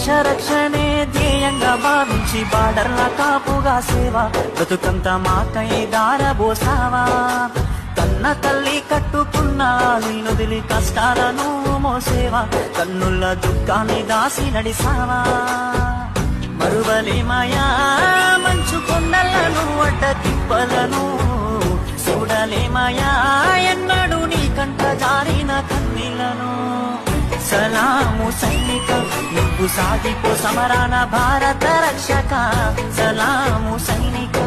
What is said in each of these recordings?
దేశ రక్షణే ధ్యేయంగా భావించి బార్డర్ల కాపుగా సేవ బ్రతుకంత మాకై దారబోసావా. కన్న తల్లి కట్టుకున్న నిన్నొదిలి కష్టాలను మోసేవా, కన్నుల దుఃఖాన్ని దాసి నడిసావా. మరువలేమయా మంచు కొండలను అడ్డ తిప్పలను, చూడలేమయా ఎన్నడూ నీ కంట జారిన కన్నీళ్లను. సలాము సైనిక నువ్వు సాగిపో సమరాన భారత రక్షక. సలాము సైనిక,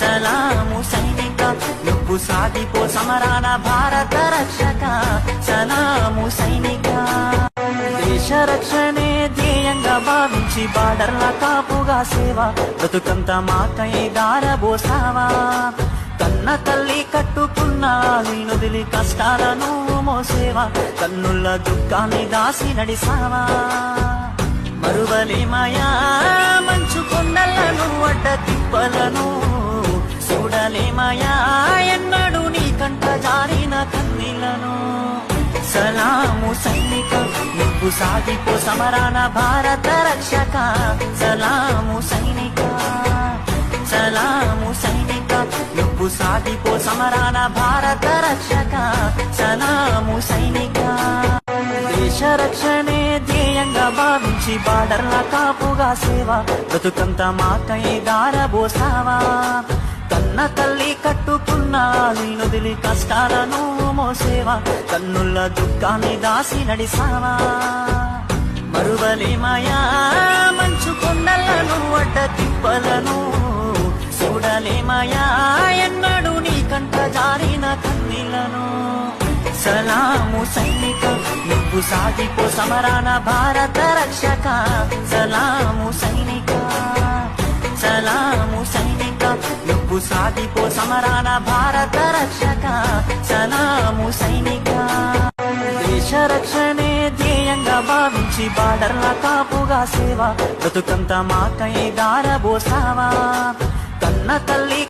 సలాము సైనిక నువ్వు సాగిపో సమరాన భారత రక్షక. సలాము సైనిక. దేశ రక్షణే ధ్యేయంగా భావించి బార్డర్ల కాపుగా సేవ బ్రతుకంత మాకై దారబోసావా. కన్న తల్లి కట్టుకున్న నిన్నొదిలి కష్టాలను మోసేవా, కన్నుల దుఃఖాన్ని దాసి నడిసావా. మరువలేమయా మంచు కొండలను అడ్డ తిప్పలను, చూడలేమయా ఎన్నడూ నీ కంట జారిన కన్నీళ్లను. సలాము సైనిక నువ్వు సాగిపో సమరాన భారత రక్షక. సలాము సైనిక, సలాము సైనిక నువ్వు సాగిపో సమరాన భారత రక్షక. సలాము సైనిక. దేశ రక్షణే ధ్యేయంగా భావించి బార్డర్ల కాపుగా సేవ బ్రతుకంత మాకై దారబోసావా. కన్న తల్లి కట్టుకున్న నిన్నొదిలి కష్టాలను మోసేవా, కన్నుల దుఃఖాన్ని దాసి నడిసావా. మరువలేమయా మంచు కొండలను అడ్డ తిప్పలను, చూడలేమయా ఎన్నడూ నీ కంట జారిన కన్నీళ్లను. సలాము సైనిక నువ్వు సాగిపో సమరాన భారత రక్షక. సలాము సైనిక, సలాము సైనిక నువ్వు సాగిపో సమరాన భారత రక్షక. సలాము సైనిక. దేశ రక్షణే ధ్యేయంగా భావించి బార్డర్ల కాపుగా సేవ బ్రతుకంత మాకై దారబోసావా. కన్న తల్లి